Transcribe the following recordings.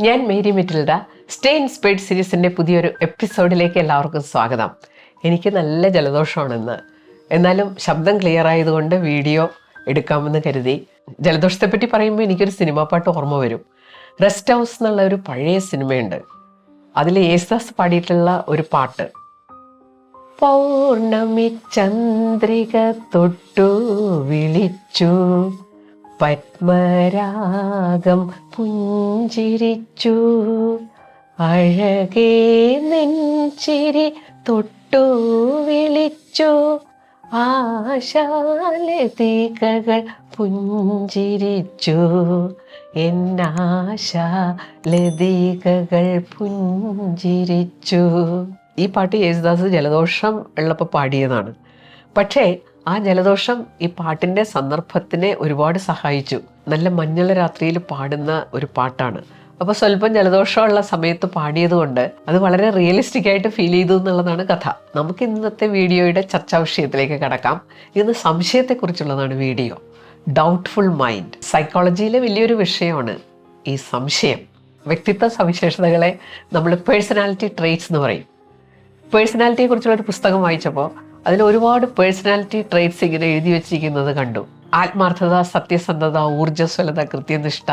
ഞാൻ Mary Metilda. Stay inspired സീരീസിൻ്റെ പുതിയൊരു എപ്പിസോഡിലേക്ക് എല്ലാവർക്കും സ്വാഗതം. എനിക്ക് നല്ല ജലദോഷമാണെന്ന്, എന്നാലും ശബ്ദം ക്ലിയർ ആയതുകൊണ്ട് വീഡിയോ എടുക്കാമെന്ന് കരുതി. ജലദോഷത്തെപ്പറ്റി പറയുമ്പോൾ എനിക്കൊരു സിനിമാ പാട്ട് ഓർമ്മ വരും. റെസ്റ്റ് ഹൗസ് എന്നുള്ള ഒരു പഴയ സിനിമയുണ്ട്. അതിൽ യേശുദാസ് പാടിയിട്ടുള്ള ഒരു പാട്ട്, പൗർണമി ചന്ദ്രിക തൊട്ടു വിളിച്ചു, പത്മരാഗം പുഞ്ചിരിച്ചു, അഴകേ നെഞ്ചിരി തൊട്ടു വിളിച്ചു, ആശാലതികകൾ പുഞ്ചിരിച്ചു, എന്നാശാലതികകൾ പുഞ്ചിരിച്ചു. ഈ പാട്ട് യേശുദാസ് ജലദോഷം ഉള്ളപ്പോൾ പാടിയതാണ്. പക്ഷേ ആ ജലദോഷം ഈ പാട്ടിൻ്റെ സന്ദർഭത്തിനെ ഒരുപാട് സഹായിച്ചു. നല്ല മഞ്ഞള രാത്രിയിൽ പാടുന്ന ഒരു പാട്ടാണ്. അപ്പോൾ സ്വല്പം ജലദോഷമുള്ള സമയത്ത് പാടിയതുകൊണ്ട് അത് വളരെ റിയലിസ്റ്റിക് ആയിട്ട് ഫീൽ ചെയ്തു എന്നുള്ളതാണ് കഥ. നമുക്ക് ഇന്നത്തെ വീഡിയോയുടെ ചർച്ചാ വിഷയത്തിലേക്ക് കടക്കാം. ഇന്ന് സംശയത്തെക്കുറിച്ചുള്ളതാണ് വീഡിയോ. Doubtful mind. സൈക്കോളജിയിലെ വലിയൊരു വിഷയമാണ് ഈ സംശയം. വ്യക്തിത്വ സവിശേഷതകളെ നമ്മൾ പേഴ്സണാലിറ്റി ട്രെയ്റ്റ്സ് എന്ന് പറയും. പേഴ്സണാലിറ്റിയെക്കുറിച്ചുള്ളൊരു പുസ്തകം വായിച്ചപ്പോൾ അതിൽ ഒരുപാട് പേഴ്സണാലിറ്റി ട്രെയ്റ്റ്സ് ഇങ്ങനെ എഴുതി വെച്ചിരിക്കുന്നത് കണ്ടു. ആത്മാർത്ഥത, സത്യസന്ധത, ഊർജ്ജസ്വലത, കൃത്യനിഷ്ഠ,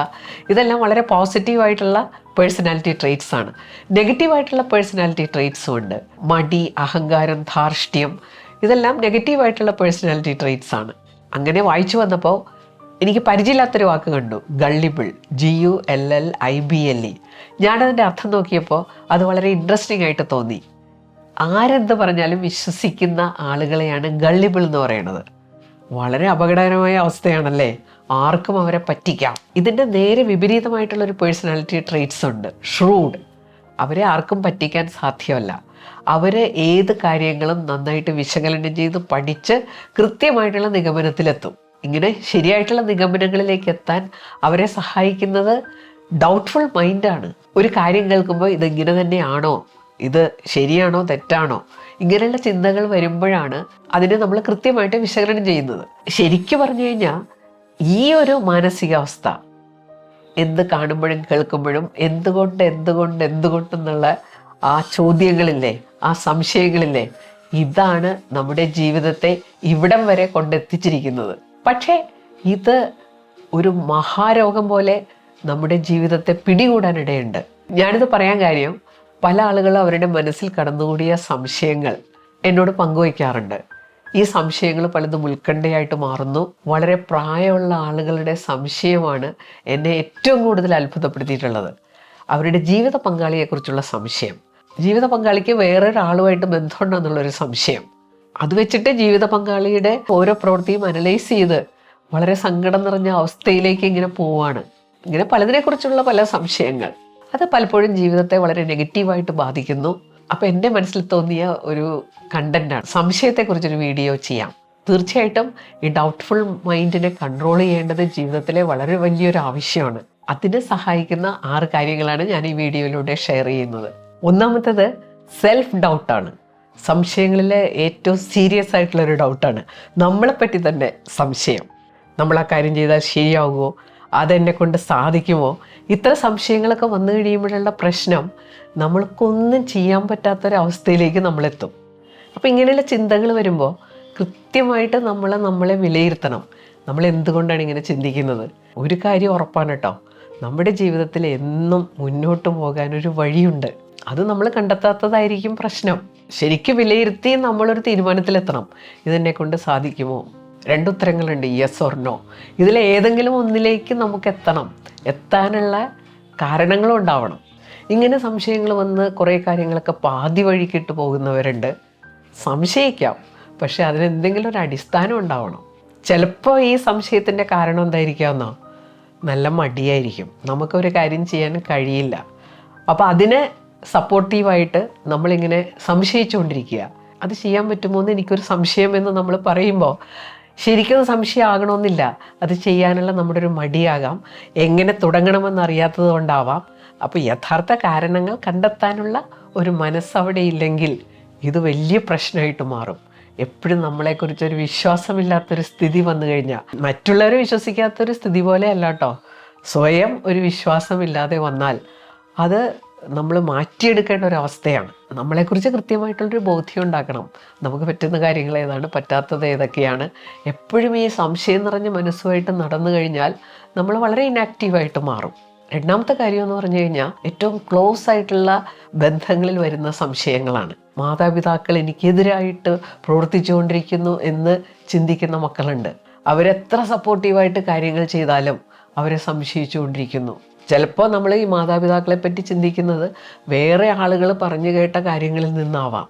ഇതെല്ലാം വളരെ പോസിറ്റീവായിട്ടുള്ള പേഴ്സണാലിറ്റി ട്രെയ്റ്റ്സ് ആണ്. നെഗറ്റീവായിട്ടുള്ള പേഴ്സണാലിറ്റി ട്രെയ്റ്റ്സും ഉണ്ട്. മടി, അഹങ്കാരം, ധാർഷ്ട്യം, ഇതെല്ലാം നെഗറ്റീവായിട്ടുള്ള പേഴ്സണാലിറ്റി ട്രെയ്റ്റ്സ് ആണ്. അങ്ങനെ വായിച്ചു വന്നപ്പോൾ എനിക്ക് പരിചയമില്ലാത്തൊരു വാക്ക് കണ്ടു, ഗള്ളിബിൾ, GULLIBLE. ഞാനതിൻ്റെ അർത്ഥം നോക്കിയപ്പോൾ അത് വളരെ ഇൻട്രസ്റ്റിംഗ് ആയിട്ട് തോന്നി. ആരെന്ത് പറഞ്ഞാലും വിശ്വസിക്കുന്ന ആളുകളെയാണ് ഗള്ളിബിൾ എന്ന് പറയുന്നത്. വളരെ അപകടകരമായ അവസ്ഥയാണല്ലേ, ആർക്കും അവരെ പറ്റിക്കാം. ഇതിൻ്റെ നേരെ വിപരീതമായിട്ടുള്ളൊരു പേഴ്സണാലിറ്റി ട്രെയ്റ്റ്സ് ഉണ്ട്, ഷ്രൂഡ്. അവരെ ആർക്കും പറ്റിക്കാൻ സാധ്യമല്ല. അവർ ഏത് കാര്യങ്ങളും നന്നായിട്ട് വിശകലനം ചെയ്ത് പഠിച്ച് കൃത്യമായിട്ടുള്ള നിഗമനത്തിലെത്തും. ഇങ്ങനെ ശരിയായിട്ടുള്ള നിഗമനങ്ങളിലേക്ക് എത്താൻ അവരെ സഹായിക്കുന്നത് ഡൗട്ട്ഫുൾ മൈൻഡാണ്. ഒരു കാര്യം കേൾക്കുമ്പോൾ ഇതിങ്ങനെ തന്നെയാണോ, ഇത് ശരിയാണോ തെറ്റാണോ, ഇങ്ങനെയുള്ള ചിന്തകൾ വരുമ്പോഴാണ് അതിനെ നമ്മൾ കൃത്യമായിട്ട് വിശകലനം ചെയ്യുന്നത്. ശരിക്കും പറഞ്ഞു കഴിഞ്ഞാൽ ഈ ഒരു മാനസികാവസ്ഥ, എന്ത് കാണുമ്പോഴും കേൾക്കുമ്പോഴും എന്തുകൊണ്ടെന്നുള്ള ആ ചോദ്യങ്ങളില്ലേ, ആ സംശയങ്ങളില്ലേ, ഇതാണ് നമ്മുടെ ജീവിതത്തെ ഇവിടം വരെ കൊണ്ടെത്തിച്ചിരിക്കുന്നത്. പക്ഷേ ഇത് ഒരു മഹാരോഗം പോലെ നമ്മുടെ ജീവിതത്തെ പിടികൂടാനിടയുണ്ട്. ഞാനിത് പറയാൻ കാര്യം, പല ആളുകളും അവരുടെ മനസ്സിൽ കടന്നുകൂടിയ സംശയങ്ങൾ എന്നോട് പങ്കുവയ്ക്കാറുണ്ട്. ഈ സംശയങ്ങൾ പലതും ഉത്കണ്ഠയായിട്ട് മാറുന്നു. വളരെ പ്രായമുള്ള ആളുകളുടെ സംശയമാണ് എന്നെ ഏറ്റവും കൂടുതൽ അത്ഭുതപ്പെടുത്തിയിട്ടുള്ളത്. അവരുടെ ജീവിത പങ്കാളിയെക്കുറിച്ചുള്ള സംശയം. ജീവിത പങ്കാളിക്ക് വേറൊരാളുമായിട്ട് ബന്ധമുണ്ടെന്നുള്ളൊരു സംശയം. അത് വെച്ചിട്ട് ജീവിത പങ്കാളിയുടെ ഓരോ പ്രവൃത്തിയും അനലൈസ് ചെയ്ത് വളരെ സങ്കടം നിറഞ്ഞ അവസ്ഥയിലേക്ക് ഇങ്ങനെ പോവാണ്. ഇങ്ങനെ പലതിനെക്കുറിച്ചുള്ള പല സംശയങ്ങൾ, അത് പലപ്പോഴും ജീവിതത്തെ വളരെ നെഗറ്റീവായിട്ട് ബാധിക്കുന്നു. അപ്പോൾ എൻ്റെ മനസ്സിൽ തോന്നിയ ഒരു കണ്ടന്റാണ്, സംശയത്തെക്കുറിച്ചൊരു വീഡിയോ ചെയ്യാം. തീർച്ചയായിട്ടും ഈ ഡൗട്ട്ഫുൾ മൈൻഡിനെ കൺട്രോൾ ചെയ്യേണ്ടത് ജീവിതത്തിലെ വളരെ വലിയൊരു ആവശ്യമാണ്. അതിനെ സഹായിക്കുന്ന 6 കാര്യങ്ങളാണ് ഞാൻ ഈ വീഡിയോയിലൂടെ ഷെയർ ചെയ്യുന്നത്. ഒന്നാമത്തേത് സെൽഫ് ഡൗട്ടാണ്. സംശയങ്ങളിലെ ഏറ്റവും സീരിയസ് ആയിട്ടുള്ളൊരു ഡൗട്ടാണ് നമ്മളെപ്പറ്റി തന്നെ സംശയം. നമ്മൾ ആ കാര്യം ചെയ്താൽ ശരിയാകുമോ, അതെന്നെ കൊണ്ട് സാധിക്കുമോ, ഇത്ര സംശയങ്ങളൊക്കെ വന്നു കഴിയുമ്പോഴുള്ള പ്രശ്നം, നമ്മൾക്കൊന്നും ചെയ്യാൻ പറ്റാത്തൊരവസ്ഥയിലേക്ക് നമ്മളെത്തും. അപ്പോൾ ഇങ്ങനെയുള്ള ചിന്തകൾ വരുമ്പോൾ കൃത്യമായിട്ട് നമ്മളെ വിലയിരുത്തണം. നമ്മൾ എന്തുകൊണ്ടാണ് ഇങ്ങനെ ചിന്തിക്കുന്നത്? ഒരു കാര്യം ഉറപ്പാണ് കേട്ടോ, നമ്മുടെ ജീവിതത്തിൽ എന്നും മുന്നോട്ട് പോകാനൊരു വഴിയുണ്ട്. അത് നമ്മൾ കണ്ടെത്താത്തതായിരിക്കും പ്രശ്നം. ശരിക്കും വിലയിരുത്തി നമ്മളൊരു തീരുമാനത്തിലെത്തണം, ഇതെന്നെ കൊണ്ട് സാധിക്കുമോ. 2 ഉത്തരങ്ങളുണ്ട്, യെസ് ഓർ നോ. ഇതിലേതെങ്കിലും ഒന്നിലേക്ക് നമുക്ക് എത്താനുള്ള കാരണങ്ങളും ഉണ്ടാവണം. ഇങ്ങനെ സംശയങ്ങൾ വന്ന് കുറേ കാര്യങ്ങളൊക്കെ പാതി വഴിക്കിട്ട് പോകുന്നവരുണ്ട്. സംശയിക്കാം, പക്ഷെ അതിനെന്തെങ്കിലും ഒരു അടിസ്ഥാനം ഉണ്ടാവണം. ചിലപ്പോൾ ഈ സംശയത്തിൻ്റെ കാരണം എന്തായിരിക്കാമെന്നോ, നല്ല മടിയായിരിക്കും, നമുക്കൊരു കാര്യം ചെയ്യാൻ കഴിയില്ല. അപ്പോൾ അതിനെ സപ്പോർട്ടീവായിട്ട് നമ്മളിങ്ങനെ സംശയിച്ചുകൊണ്ടിരിക്കുക. അത് ചെയ്യാൻ പറ്റുമോ എന്ന് എനിക്കൊരു സംശയം എന്ന് നമ്മൾ പറയുമ്പോൾ ശരിക്കും സംശയം ആകണമെന്നില്ല, അത് ചെയ്യാനുള്ള നമ്മുടെ ഒരു മടിയാകാം, എങ്ങനെ തുടങ്ങണമെന്നറിയാത്തത് കൊണ്ടാവാം. അപ്പോൾ യഥാർത്ഥ കാരണങ്ങൾ കണ്ടെത്താനുള്ള ഒരു മനസ്സവിടെ ഇല്ലെങ്കിൽ ഇത് വലിയ പ്രശ്നമായിട്ട് മാറും. എപ്പോഴും നമ്മളെക്കുറിച്ചൊരു വിശ്വാസമില്ലാത്തൊരു സ്ഥിതി വന്നു കഴിഞ്ഞാൽ, മറ്റുള്ളവരെ വിശ്വസിക്കാത്തൊരു സ്ഥിതി പോലെ അല്ല കേട്ടോ, സ്വയം ഒരു വിശ്വാസമില്ലാതെ വന്നാൽ അത് നമ്മൾ മാറ്റിയെടുക്കേണ്ട ഒരവസ്ഥയാണ്. നമ്മളെക്കുറിച്ച് കൃത്യമായിട്ടുള്ളൊരു ബോധ്യം ഉണ്ടാക്കണം. നമുക്ക് പറ്റുന്ന കാര്യങ്ങൾ ഏതാണ്, പറ്റാത്തത് ഏതൊക്കെയാണ്. എപ്പോഴും ഈ സംശയം നിറഞ്ഞ മനസ്സുമായിട്ട് നടന്നു കഴിഞ്ഞാൽ നമ്മൾ വളരെ ഇനാക്റ്റീവായിട്ട് മാറും. രണ്ടാമത്തെ കാര്യം എന്ന് പറഞ്ഞു കഴിഞ്ഞാൽ ഏറ്റവും ക്ലോസ് ആയിട്ടുള്ള ബന്ധങ്ങളിൽ വരുന്ന സംശയങ്ങളാണ്. മാതാപിതാക്കൾ എനിക്കെതിരായിട്ട് പ്രവർത്തിച്ചുകൊണ്ടിരിക്കുന്നു എന്ന് ചിന്തിക്കുന്ന മക്കളുണ്ട്. അവരെത്ര സപ്പോർട്ടീവായിട്ട് കാര്യങ്ങൾ ചെയ്താലും അവരെ സംശയിച്ചുകൊണ്ടിരിക്കുന്നു. ചിലപ്പോൾ നമ്മൾ ഈ മാതാപിതാക്കളെ പറ്റി ചിന്തിക്കുന്നത് വേറെ ആളുകൾ പറഞ്ഞു കേട്ട കാര്യങ്ങളിൽ നിന്നാവാം.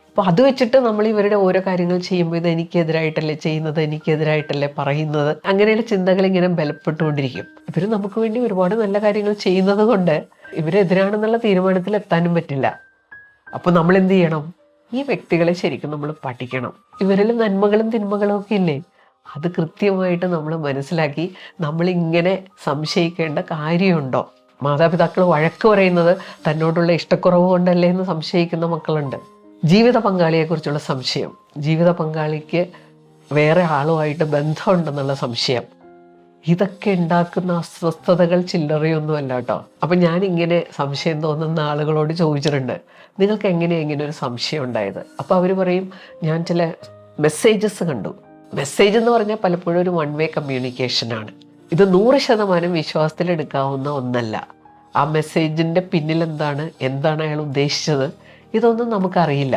അപ്പോൾ അത് വെച്ചിട്ട് നമ്മൾ ഇവരുടെ ഓരോ കാര്യങ്ങൾ ചെയ്യുമ്പോൾ ഇത് എനിക്കെതിരായിട്ടല്ലേ ചെയ്യുന്നത്, എനിക്കെതിരായിട്ടല്ലേ പറയുന്നത്, അങ്ങനെയുള്ള ചിന്തകൾ ഇങ്ങനെ ബലപ്പെട്ടുകൊണ്ടിരിക്കും. ഇവർ നമുക്ക് വേണ്ടി ഒരുപാട് നല്ല കാര്യങ്ങൾ ചെയ്യുന്നത് കൊണ്ട് ഇവരെതിരാണെന്നുള്ള തീരുമാനത്തിൽ എത്താനും പറ്റില്ല. അപ്പോൾ നമ്മൾ എന്ത് ചെയ്യണം? ഈ വ്യക്തികളെ ശരിക്കും നമ്മൾ പഠിക്കണം. ഇവരിൽ നന്മകളും തിന്മകളും ഒക്കെ ഇല്ലേ, അത് കൃത്യമായിട്ട് നമ്മൾ മനസ്സിലാക്കി നമ്മളിങ്ങനെ സംശയിക്കേണ്ട കാര്യമുണ്ടോ? മാതാപിതാക്കൾ വഴക്ക് പറയുന്നത് തന്നോടുള്ള ഇഷ്ടക്കുറവ് കൊണ്ടല്ലേ എന്ന് സംശയിക്കുന്ന മക്കളുണ്ട്. ജീവിത പങ്കാളിയെക്കുറിച്ചുള്ള സംശയം, ജീവിത പങ്കാളിക്ക് വേറെ ആളുമായിട്ട് ബന്ധമുണ്ടെന്നുള്ള സംശയം, ഇതൊക്കെ ഉണ്ടാക്കുന്ന അസ്വസ്ഥതകൾ ചില്ലറയൊന്നുമല്ല കേട്ടോ. അപ്പം ഞാനിങ്ങനെ സംശയം തോന്നുന്ന ആളുകളോട് ചോദിച്ചിട്ടുണ്ട്, നിങ്ങൾക്ക് എങ്ങനെയാണ് ഇങ്ങനെ ഒരു സംശയം ഉണ്ടായത്? അപ്പോൾ അവർ പറയും, ഞാൻ ചില മെസ്സേജസ് കണ്ടു. മെസ്സേജ് എന്ന് പറഞ്ഞാൽ പലപ്പോഴും ഒരു വൺ വേ കമ്മ്യൂണിക്കേഷനാണ്. ഇത് 100% വിശ്വാസത്തിലെടുക്കാവുന്ന ഒന്നല്ല. ആ മെസ്സേജിൻ്റെ പിന്നിൽ എന്താണ് അയാൾ ഉദ്ദേശിച്ചത്, ഇതൊന്നും നമുക്കറിയില്ല.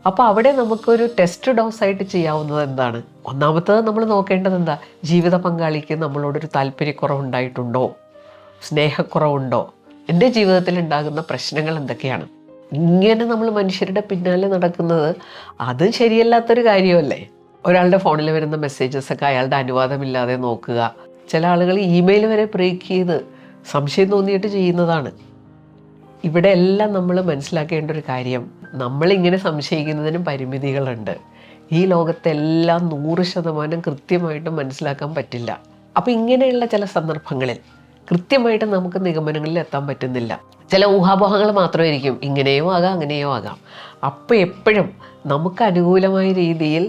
അപ്പോൾ അവിടെ നമുക്കൊരു ടെസ്റ്റ് ഡോസായിട്ട് ചെയ്യാവുന്നത് എന്താണ്? ഒന്നാമത്തത് നമ്മൾ നോക്കേണ്ടത് എന്താ? ജീവിത പങ്കാളിക്ക് നമ്മളോടൊരു താല്പര്യക്കുറവുണ്ടായിട്ടുണ്ടോ, സ്നേഹക്കുറവുണ്ടോ, എൻ്റെ ജീവിതത്തിൽ ഉണ്ടാകുന്ന പ്രശ്നങ്ങൾ എന്തൊക്കെയാണ്? ഇങ്ങനെ നമ്മൾ മനുഷ്യരുടെ പിന്നാലെ നടക്കുന്നത് അത് ശരിയല്ലാത്തൊരു കാര്യമല്ലേ? ഒരാളുടെ ഫോണിൽ വരുന്ന മെസ്സേജസൊക്കെ അയാളുടെ അനുവാദമില്ലാതെ നോക്കുക. ചില ആളുകൾ ഇമെയിൽ വരെ ബ്രേക്ക് ചെയ്ത് സംശയം തോന്നിയിട്ട് ചെയ്യുന്നതാണ്. ഇവിടെ എല്ലാം നമ്മൾ മനസ്സിലാക്കേണ്ട ഒരു കാര്യം, നമ്മളിങ്ങനെ സംശയിക്കുന്നതിനും പരിമിതികളുണ്ട്. ഈ ലോകത്തെല്ലാം 100% കൃത്യമായിട്ട് മനസ്സിലാക്കാൻ പറ്റില്ല. അപ്പോൾ ഇങ്ങനെയുള്ള ചില സന്ദർഭങ്ങളിൽ കൃത്യമായിട്ട് നമുക്ക് നിഗമനങ്ങളിൽ എത്താൻ പറ്റുന്നില്ല. ചില ഊഹാപോഹങ്ങൾ മാത്രമായിരിക്കും, ഇങ്ങനെയോ ആകാം അങ്ങനെയോ ആകാം. അപ്പോൾ എപ്പോഴും നമുക്ക് അനുകൂലമായ രീതിയിൽ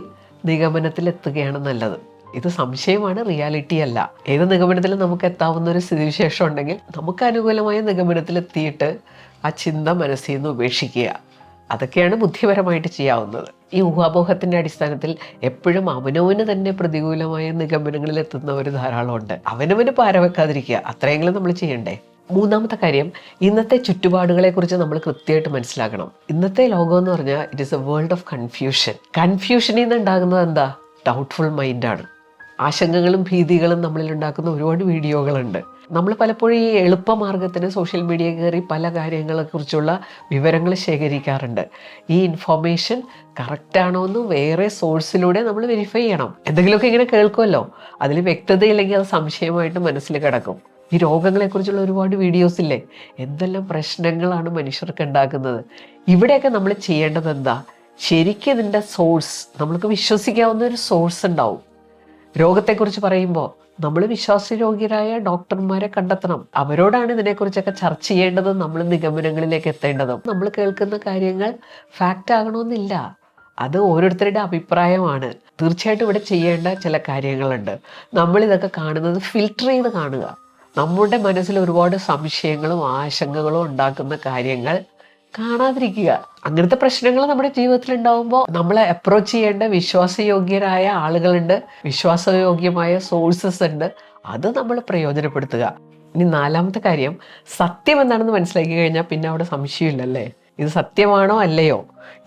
നിഗമനത്തിലെത്തുകയാണ് നല്ലത്. ഇത് സംശയമാണ്, റിയാലിറ്റി അല്ല. ഏത് നിഗമനത്തിലും നമുക്ക് എത്താവുന്ന ഒരു സ്ഥിതിവിശേഷം ഉണ്ടെങ്കിൽ നമുക്ക് അനുകൂലമായ നിഗമനത്തിലെത്തിയിട്ട് ആ ചിന്ത മനസ്സിൽ നിന്ന് ഉപേക്ഷിക്കുക. അതൊക്കെയാണ് ബുദ്ധിപരമായിട്ട് ചെയ്യാവുന്നത്. ഈ ഊഹാപോഹത്തിൻ്റെ അടിസ്ഥാനത്തിൽ എപ്പോഴും അവനവന് തന്നെ പ്രതികൂലമായ നിഗമനങ്ങളിൽ എത്തുന്നവർ ധാരാളമുണ്ട്. അവനവന് പാരവെക്കാതിരിക്കുക, അത്രയെങ്കിലും നമ്മൾ ചെയ്യണ്ടേ? മൂന്നാമത്തെ കാര്യം, ഇന്നത്തെ ചുറ്റുപാടുകളെക്കുറിച്ച് നമ്മൾ കൃത്യമായിട്ട് മനസ്സിലാക്കണം. ഇന്നത്തെ ലോകം എന്ന് പറഞ്ഞാൽ it is a world of confusion. കൺഫ്യൂഷനിൽ നിന്ന് ഉണ്ടാകുന്നത് എന്താ? ഡൗട്ട്ഫുൾ മൈൻഡാണ്. ആശങ്കകളും ഭീതികളും നമ്മളിൽ ഉണ്ടാക്കുന്ന ഒരുപാട് വീഡിയോകളുണ്ട്. നമ്മൾ പലപ്പോഴും ഈ എളുപ്പമാർഗത്തിന് സോഷ്യൽ മീഡിയ കയറി പല കാര്യങ്ങളെക്കുറിച്ചുള്ള വിവരങ്ങൾ ശേഖരിക്കാറുണ്ട്. ഈ ഇൻഫോർമേഷൻ കറക്റ്റാണോ എന്ന് വേറെ സോഴ്സിലൂടെ നമ്മൾ വെരിഫൈ ചെയ്യണം. എന്തെങ്കിലുമൊക്കെ ഇങ്ങനെ കേൾക്കുമല്ലോ, അതിൽ വ്യക്തതയില്ലെങ്കിൽ അത് സംശയമായിട്ട് മനസ്സിൽ കിടക്കും. ഈ രോഗങ്ങളെക്കുറിച്ചുള്ള ഒരുപാട് വീഡിയോസ് ഇല്ലേ, എന്തെല്ലാം പ്രശ്നങ്ങളാണ് മനുഷ്യർക്ക് ഉണ്ടാക്കുന്നത്. ഇവിടെയൊക്കെ നമ്മൾ ചെയ്യേണ്ടത് എന്താ? ശരിക്കും ഇതിൻ്റെ സോഴ്സ്, നമ്മൾക്ക് വിശ്വസിക്കാവുന്ന ഒരു സോഴ്സ് ഉണ്ടാവും. രോഗത്തെക്കുറിച്ച് പറയുമ്പോൾ നമ്മൾ വിശ്വാസയോഗ്യരായ ഡോക്ടർമാരെ കണ്ടെത്തണം. അവരോടാണ് ഇതിനെക്കുറിച്ചൊക്കെ ചർച്ച ചെയ്യേണ്ടതും നമ്മൾ നിഗമനങ്ങളിലേക്ക് എത്തേണ്ടതും. നമ്മൾ കേൾക്കുന്ന കാര്യങ്ങൾ ഫാക്റ്റ് ആകണമെന്നില്ല, അത് ഓരോരുത്തരുടെ അഭിപ്രായമാണ്. തീർച്ചയായിട്ടും ഇവിടെ ചെയ്യേണ്ട ചില കാര്യങ്ങളുണ്ട്. നമ്മളിതൊക്കെ കാണുന്നത് ഫിൽട്ടർ ചെയ്ത് കാണുക. നമ്മുടെ മനസ്സിൽ ഒരുപാട് സംശയങ്ങളും ആശങ്കകളും ഉണ്ടാക്കുന്ന കാര്യങ്ങൾ കാണാതിരിക്കുക. അങ്ങനത്തെ പ്രശ്നങ്ങൾ നമ്മുടെ ജീവിതത്തിൽ ഉണ്ടാകുമ്പോൾ നമ്മളെ അപ്രോച്ച് ചെയ്യേണ്ട വിശ്വാസയോഗ്യരായ ആളുകളുണ്ട്, വിശ്വാസയോഗ്യമായ സോഴ്സസ് ഉണ്ട്. അത് നമ്മൾ പ്രയോജനപ്പെടുത്തുക. ഇനി നാലാമത്തെ കാര്യം, സത്യം എന്താണെന്ന് മനസ്സിലാക്കി കഴിഞ്ഞാൽ പിന്നെ അവിടെ സംശയമില്ലല്ലേ. ഇത് സത്യമാണോ അല്ലയോ,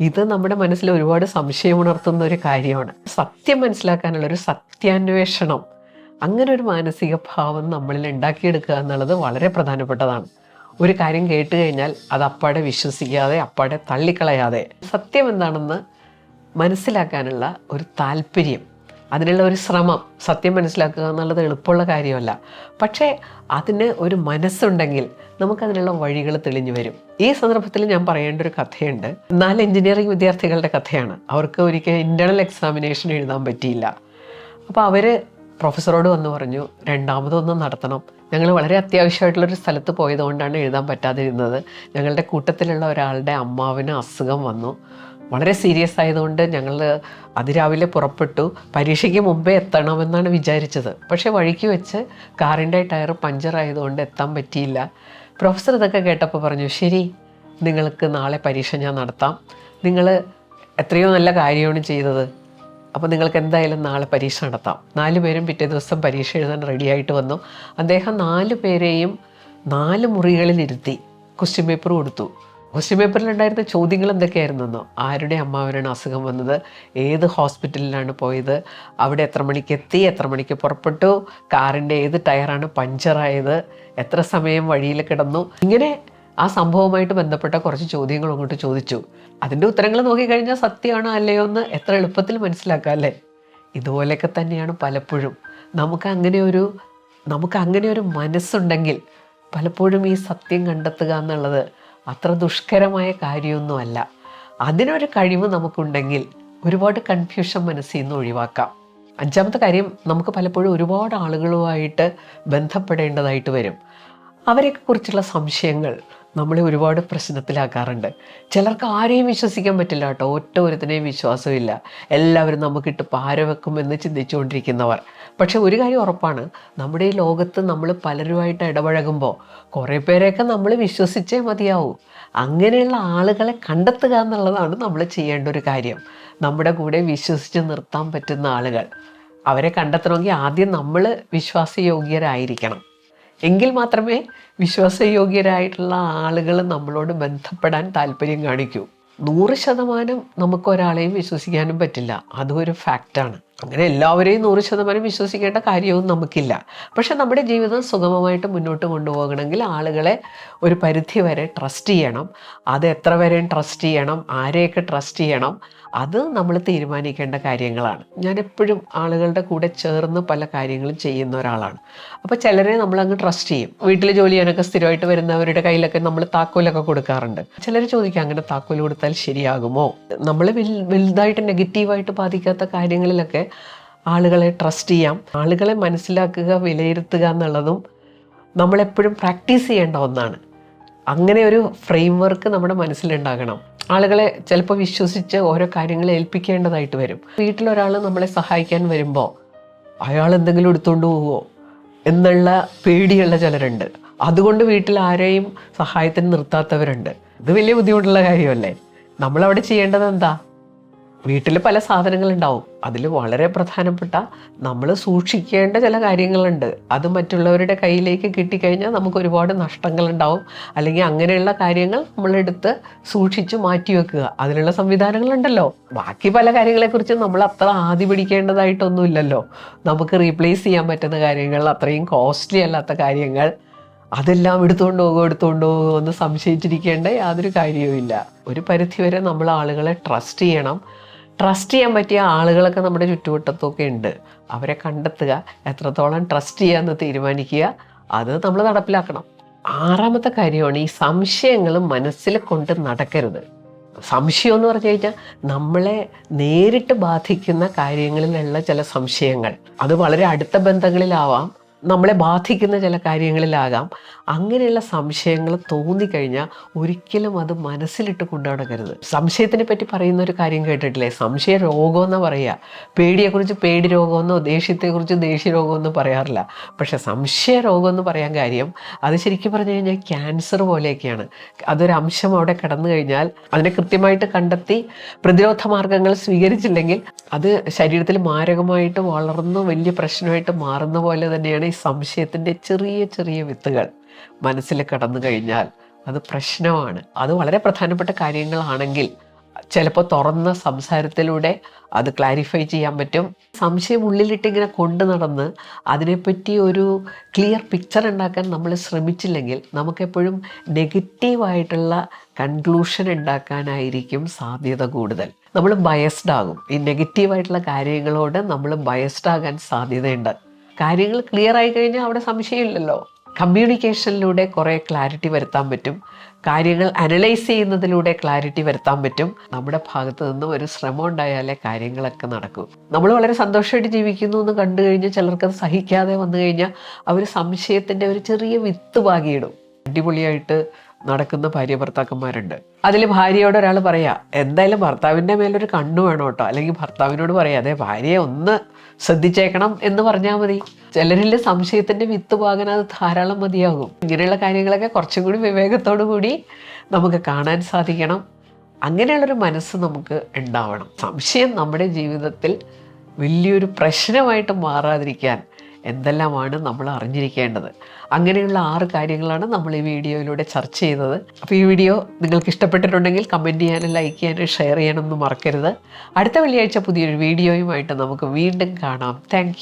ഇത് നമ്മുടെ മനസ്സിൽ ഒരുപാട് സംശയം ഉണർത്തുന്ന ഒരു കാര്യമാണ്. സത്യം മനസ്സിലാക്കാനുള്ളൊരു സത്യാന്വേഷണം, അങ്ങനെ ഒരു മാനസിക ഭാവം നമ്മളിൽ ഉണ്ടാക്കിയെടുക്കുക എന്നുള്ളത് വളരെ പ്രധാനപ്പെട്ടതാണ്. ഒരു കാര്യം കേട്ട് കഴിഞ്ഞാൽ അത് അപ്പാടെ വിശ്വസിക്കാതെ, അപ്പാടെ തള്ളിക്കളയാതെ, സത്യം എന്താണെന്ന് മനസ്സിലാക്കാനുള്ള ഒരു താല്പര്യം, അതിനുള്ള ഒരു ശ്രമം. സത്യം മനസ്സിലാക്കുക എന്നുള്ളത് എളുപ്പമുള്ള കാര്യമല്ല, പക്ഷേ അതിന് ഒരു മനസ്സുണ്ടെങ്കിൽ നമുക്കതിനുള്ള വഴികൾ തെളിഞ്ഞു വരും. ഈ സന്ദർഭത്തിൽ ഞാൻ പറയേണ്ട ഒരു കഥയുണ്ട്. 4 എഞ്ചിനീയറിംഗ് വിദ്യാർത്ഥികളുടെ കഥയാണ്. അവർക്ക് ഒരിക്കൽ ഇൻ്റേണൽ എക്സാമിനേഷൻ എഴുതാൻ പറ്റിയില്ല. അപ്പോൾ അവർ പ്രൊഫസറോട് വന്ന് പറഞ്ഞു, രണ്ടാമതൊന്നും നടത്തണം. ഞങ്ങൾ വളരെ അത്യാവശ്യമായിട്ടുള്ളൊരു സ്ഥലത്ത് പോയതുകൊണ്ടാണ് എഴുതാൻ പറ്റാതിരുന്നത്. ഞങ്ങളുടെ കൂട്ടത്തിലുള്ള ഒരാളുടെ അമ്മാവിന് അസുഖം വന്നു, വളരെ സീരിയസ് ആയതുകൊണ്ട് ഞങ്ങൾ അതിരാവിലെ പുറപ്പെട്ടു. പരീക്ഷയ്ക്ക് മുമ്പേ എത്തണമെന്നാണ് വിചാരിച്ചത്. പക്ഷേ വഴിക്ക് വെച്ച് കാറിൻ്റെ ടയർ പഞ്ചറായതുകൊണ്ട് എത്താൻ പറ്റിയില്ല. പ്രൊഫസർ ഇതൊക്കെ കേട്ടപ്പോൾ പറഞ്ഞു, ശരി, നിങ്ങൾക്ക് നാളെ പരീക്ഷ ഞാൻ നടത്താം, നിങ്ങൾ എത്രയോ നല്ല കാര്യമാണ് ചെയ്തത്, അപ്പോൾ നിങ്ങൾക്ക് എന്തായാലും നാളെ പരീക്ഷ നടത്താം. 4 പേരും പിറ്റേ ദിവസം പരീക്ഷ എഴുതാൻ റെഡിയായിട്ട് വന്നു. അദ്ദേഹം 4 പേരെയും 4 മുറികളിലിരുത്തി ക്വസ്റ്റ്യൻ പേപ്പർ കൊടുത്തു. ക്വസ്റ്റ്യൻ പേപ്പറിലുണ്ടായിരുന്ന ചോദ്യങ്ങൾ എന്തൊക്കെയായിരുന്നെന്നോ: ആരുടെ അമ്മാവനാണ് അസുഖം വന്നത്, ഏത് ഹോസ്പിറ്റലിലാണ് പോയത്, അവിടെ എത്ര മണിക്ക് എത്തി, എത്ര മണിക്ക് പുറപ്പെട്ടു, കാറിൻ്റെ ഏത് ടയറാണ് പഞ്ചറായത്, എത്ര സമയം വഴിയിൽ കിടന്നു. ഇങ്ങനെ ആ സംഭവമായിട്ട് ബന്ധപ്പെട്ട കുറച്ച് ചോദ്യങ്ങൾ അങ്ങോട്ട് ചോദിച്ചു. അതിൻ്റെ ഉത്തരങ്ങൾ നോക്കിക്കഴിഞ്ഞാൽ സത്യമാണോ അല്ലയോ എന്ന് എത്ര എളുപ്പത്തിൽ മനസ്സിലാക്കാം അല്ലേ? ഇതുപോലെയൊക്കെ തന്നെയാണ് പലപ്പോഴും നമുക്ക് അങ്ങനെ ഒരു മനസ്സുണ്ടെങ്കിൽ പലപ്പോഴും ഈ സത്യം കണ്ടെത്തുക എന്നുള്ളത് അത്ര ദുഷ്കരമായ കാര്യമൊന്നുമല്ല. അതിനൊരു കഴിവ് നമുക്കുണ്ടെങ്കിൽ ഒരുപാട് കൺഫ്യൂഷൻ മനസ്സിൽ നിന്ന് ഒഴിവാക്കാം. 5ാമത്തെ കാര്യം, നമുക്ക് പലപ്പോഴും ഒരുപാട് ആളുകളുമായിട്ട് ബന്ധപ്പെടേണ്ടതായിട്ട് വരും. അവരെയൊക്കെ കുറിച്ചുള്ള സംശയങ്ങൾ നമ്മളെ ഒരുപാട് പ്രശ്നത്തിലാക്കാറുണ്ട്. ചിലർക്ക് ആരെയും വിശ്വസിക്കാൻ പറ്റില്ല കേട്ടോ, ഒറ്റ ഒരുത്തിനെയും വിശ്വാസമില്ല. എല്ലാവരും നമുക്കിട്ട് പാര വെക്കുമെന്ന് ചിന്തിച്ചുകൊണ്ടിരിക്കുന്നവർ. പക്ഷെ ഒരു കാര്യം ഉറപ്പാണ്, നമ്മുടെ ഈ ലോകത്ത് നമ്മൾ പലരുമായിട്ട് ഇടപഴകുമ്പോൾ കുറേ പേരെയൊക്കെ നമ്മൾ വിശ്വസിച്ചേ മതിയാവൂ. അങ്ങനെയുള്ള ആളുകളെ കണ്ടെത്തുക എന്നുള്ളതാണ് നമ്മൾ ചെയ്യേണ്ട ഒരു കാര്യം. നമ്മുടെ കൂടെ വിശ്വസിച്ച് നിർത്താൻ പറ്റുന്ന ആളുകൾ, അവരെ കണ്ടെത്തണമെങ്കിൽ ആദ്യം നമ്മൾ വിശ്വാസയോഗ്യരായിരിക്കണം. എങ്കിൽ മാത്രമേ വിശ്വാസയോഗ്യരായിട്ടുള്ള ആളുകൾ നമ്മളോട് ബന്ധപ്പെടാൻ താല്പര്യം കാണിക്കൂ. 100% നമുക്കൊരാളെയും വിശ്വസിക്കാനും പറ്റില്ല, അതും ഒരു ഫാക്റ്റാണ്. അങ്ങനെ എല്ലാവരെയും 100% വിശ്വസിക്കേണ്ട കാര്യവും നമുക്കില്ല. പക്ഷെ നമ്മുടെ ജീവിതം സുഗമമായിട്ട് മുന്നോട്ട് കൊണ്ടുപോകണമെങ്കിൽ ആളുകളെ ഒരു പരിധി വരെ ട്രസ്റ്റ് ചെയ്യണം. അത് എത്ര വരെ ട്രസ്റ്റ് ചെയ്യണം, ആരെയൊക്കെ ട്രസ്റ്റ് ചെയ്യണം, അത് നമ്മൾ തീരുമാനിക്കേണ്ട കാര്യങ്ങളാണ്. ഞാൻ എപ്പോഴും ആളുകളുടെ കൂടെ ചേർന്ന് പല കാര്യങ്ങളും ചെയ്യുന്ന ഒരാളാണ്. അപ്പോൾ ചിലരെ നമ്മളങ്ങ് ട്രസ്റ്റ് ചെയ്യും. വീട്ടിൽ ജോലി ചെയ്യാനൊക്കെ സ്ഥിരമായിട്ട് വരുന്നവരുടെ കയ്യിലൊക്കെ നമ്മൾ താക്കോലൊക്കെ കൊടുക്കാറുണ്ട്. ചിലർ ചോദിക്കും, അങ്ങനെ താക്കോൽ കൊടുത്താൽ ശരിയാകുമോ? നമ്മൾ വലുതായിട്ട് നെഗറ്റീവായിട്ട് ബാധിക്കാത്ത കാര്യങ്ങളിലൊക്കെ ആളുകളെ ട്രസ്റ്റ് ചെയ്യാം. ആളുകളെ മനസ്സിലാക്കുക, വിലയിരുത്തുക എന്നുള്ളതും നമ്മളെപ്പോഴും പ്രാക്ടീസ് ചെയ്യേണ്ട ഒന്നാണ്. അങ്ങനെ ഒരു ഫ്രെയിം വർക്ക് നമ്മുടെ മനസ്സിലുണ്ടാകണം. ആളുകളെ ചിലപ്പോൾ വിശ്വസിച്ച് ഓരോ കാര്യങ്ങൾ ഏൽപ്പിക്കേണ്ടതായിട്ട് വരും. വീട്ടിലൊരാൾ നമ്മളെ സഹായിക്കാൻ വരുമ്പോൾ അയാൾ എന്തെങ്കിലും എടുത്തുകൊണ്ട് പോവുമോ എന്നുള്ള പേടിയുള്ള ചിലരുണ്ട്. അതുകൊണ്ട് വീട്ടിൽ ആരെയും സഹായത്തിന് നിർത്താത്തവരുണ്ട്. ഇത് വലിയ ബുദ്ധിമുട്ടുള്ള കാര്യമല്ലേ? നമ്മളവിടെ ചെയ്യേണ്ടത് എന്താ? വീട്ടിൽ പല സാധനങ്ങളുണ്ടാവും. അതിൽ വളരെ പ്രധാനപ്പെട്ട നമ്മൾ സൂക്ഷിക്കേണ്ട ചില കാര്യങ്ങളുണ്ട്. അത് മറ്റുള്ളവരുടെ കയ്യിലേക്ക് കിട്ടിക്കഴിഞ്ഞാൽ നമുക്ക് ഒരുപാട് നഷ്ടങ്ങളുണ്ടാവും. അല്ലെങ്കിൽ അങ്ങനെയുള്ള കാര്യങ്ങൾ നമ്മളെടുത്ത് സൂക്ഷിച്ച് മാറ്റി വെക്കുക, അതിനുള്ള സംവിധാനങ്ങളുണ്ടല്ലോ. ബാക്കി പല കാര്യങ്ങളെക്കുറിച്ച് നമ്മൾ അത്ര ആദി പിടിക്കേണ്ടതായിട്ടൊന്നുമില്ലല്ലോ. നമുക്ക് റീപ്ലേസ് ചെയ്യാൻ പറ്റുന്ന കാര്യങ്ങൾ, അത്രയും കോസ്റ്റ്ലി അല്ലാത്ത കാര്യങ്ങൾ, അതെല്ലാം എടുത്തുകൊണ്ട് പോകുമോ എന്ന് സംശയിച്ചിരിക്കേണ്ട യാതൊരു കാര്യവുമില്ല. ഒരു പരിധിവരെ നമ്മൾ ആളുകളെ ട്രസ്റ്റ് ചെയ്യണം. ട്രസ്റ്റ് ചെയ്യാൻ പറ്റിയ ആളുകളൊക്കെ നമ്മുടെ ചുറ്റുവട്ടത്തൊക്കെ ഉണ്ട്. അവരെ കണ്ടെത്തുക, എത്രത്തോളം ട്രസ്റ്റ് ചെയ്യാമെന്ന് തീരുമാനിക്കുക, അത് നമ്മൾ നടപ്പിലാക്കണം. 6ാമത്തെ കാര്യമാണ്, ഈ സംശയങ്ങൾ മനസ്സിൽ കൊണ്ട് നടക്കരുത്. സംശയം എന്ന് പറഞ്ഞു കഴിഞ്ഞാൽ നമ്മളെ നേരിട്ട് ബാധിക്കുന്ന കാര്യങ്ങളിലുള്ള ചില സംശയങ്ങൾ. അത് വളരെ അടുത്ത ബന്ധങ്ങളിലാവാം, നമ്മളെ ബാധിക്കുന്ന ചില കാര്യങ്ങളിലാകാം. അങ്ങനെയുള്ള സംശയങ്ങൾ തോന്നിക്കഴിഞ്ഞാൽ ഒരിക്കലും അത് മനസ്സിലിട്ട് കൊണ്ടു നടക്കരുത്. സംശയത്തിനെ പറ്റി പറയുന്ന ഒരു കാര്യം കേട്ടിട്ടില്ലേ? സംശയ രോഗമെന്ന് പറയുക. പേടിയെക്കുറിച്ച് പേടി രോഗമെന്നോ ദേഷ്യത്തെക്കുറിച്ച് ദേഷ്യ രോഗമെന്നോ പറയാറില്ല. പക്ഷെ സംശയ രോഗമെന്ന് പറയാൻ കാര്യം, അത് ശരിക്കും പറഞ്ഞു കഴിഞ്ഞാൽ ക്യാൻസർ പോലെയൊക്കെയാണ്. അതൊരു അംശം അവിടെ കിടന്നു കഴിഞ്ഞാൽ അതിനെ കൃത്യമായിട്ട് കണ്ടെത്തി പ്രതിരോധ മാർഗങ്ങൾ സ്വീകരിച്ചില്ലെങ്കിൽ അത് ശരീരത്തിൽ മാരകമായിട്ട് വളർന്ന് വലിയ പ്രശ്നമായിട്ട് മാറുന്ന പോലെ തന്നെയാണ് ഈ സംശയത്തിൻ്റെ ചെറിയ ചെറിയ വിത്തുകൾ മനസ്സിൽ കടന്നു കഴിഞ്ഞാൽ അത് പ്രശ്നമാണ്. അത് വളരെ പ്രധാനപ്പെട്ട കാര്യങ്ങളാണെങ്കിൽ ചിലപ്പോൾ തുറന്ന സംസാരത്തിലൂടെ അത് ക്ലാരിഫൈ ചെയ്യാൻ പറ്റും. സംശയം ഉള്ളിലിട്ടിങ്ങനെ കൊണ്ടു നടന്ന് അതിനെപ്പറ്റി ഒരു ക്ലിയർ പിക്ചർ ഉണ്ടാക്കാൻ നമ്മൾ ശ്രമിച്ചില്ലെങ്കിൽ നമുക്കെപ്പോഴും നെഗറ്റീവായിട്ടുള്ള കൺക്ലൂഷൻ ഉണ്ടാക്കാനായിരിക്കും സാധ്യത കൂടുതൽ. നമ്മൾ ബയസ്ഡ് ആകും. ഈ നെഗറ്റീവായിട്ടുള്ള കാര്യങ്ങളോട് നമ്മൾ ബയസ്ഡ് ആകാൻ സാധ്യതയുണ്ട്. കാര്യങ്ങൾ ക്ലിയർ ആയി കഴിഞ്ഞാൽ അവിടെ സംശയമില്ലല്ലോ. കമ്മ്യൂണിക്കേഷനിലൂടെ കുറേ ക്ലാരിറ്റി വരുത്താൻ പറ്റും. കാര്യങ്ങൾ അനലൈസ് ചെയ്യുന്നതിലൂടെ ക്ലാരിറ്റി വരുത്താൻ പറ്റും. നമ്മുടെ ഭാഗത്ത് നിന്നും ഒരു ശ്രമം ഉണ്ടായാലേ കാര്യങ്ങളൊക്കെ നടക്കൂ. നമ്മൾ വളരെ സന്തോഷമായിട്ട് ജീവിക്കുന്നു എന്ന് കണ്ടു കഴിഞ്ഞാൽ ചിലർക്കത് സഹിക്കാതെ വന്നു കഴിഞ്ഞാൽ അവർ സംശയത്തിൻ്റെ ഒരു ചെറിയ വിത്ത് പാകിയിടും. അടിപൊളിയായിട്ട് നടക്കുന്ന ഭാര്യ ഭർത്താക്കന്മാരുണ്ട്. അതിൽ ഭാര്യയോട് ഒരാൾ പറയാ, എന്തായാലും ഭർത്താവിൻ്റെ മേലൊരു കണ്ണു വേണം കേട്ടോ, അല്ലെങ്കിൽ ഭർത്താവിനോട് പറയാം, അതെ ഭാര്യയെ ഒന്ന് ശ്രദ്ധിച്ചേക്കണം എന്ന് പറഞ്ഞാൽ മതി. ചിലരിൽ സംശയത്തിൻ്റെ വിത്ത് പാകാൻ അത് ധാരാളം മതിയാകും. ഇങ്ങനെയുള്ള കാര്യങ്ങളൊക്കെ കുറച്ചും കൂടി വിവേകത്തോടു കൂടി നമുക്ക് കാണാൻ സാധിക്കണം. അങ്ങനെയുള്ളൊരു മനസ്സ് നമുക്ക് ഉണ്ടാവണം. സംശയം നമ്മുടെ ജീവിതത്തിൽ വലിയൊരു പ്രശ്നമായിട്ട് മാറാതിരിക്കാൻ എന്തെല്ലാമാണ് നമ്മൾ അറിഞ്ഞിരിക്കേണ്ടത്. അങ്ങനെയുള്ള 6 കാര്യങ്ങളാണ് നമ്മൾ ഈ വീഡിയോയിലൂടെ ചർച്ച ചെയ്തത്. അപ്പോൾ ഈ വീഡിയോ നിങ്ങൾക്ക് ഇഷ്ടപ്പെട്ടിട്ടുണ്ടെങ്കിൽ കമൻറ്റ് ചെയ്യാനും ലൈക്ക് ചെയ്യാനും ഷെയർ ചെയ്യാനൊന്നും മറക്കരുത്. അടുത്ത വെള്ളിയാഴ്ച പുതിയൊരു വീഡിയോയുമായിട്ട് നമുക്ക് വീണ്ടും കാണാം. താങ്ക്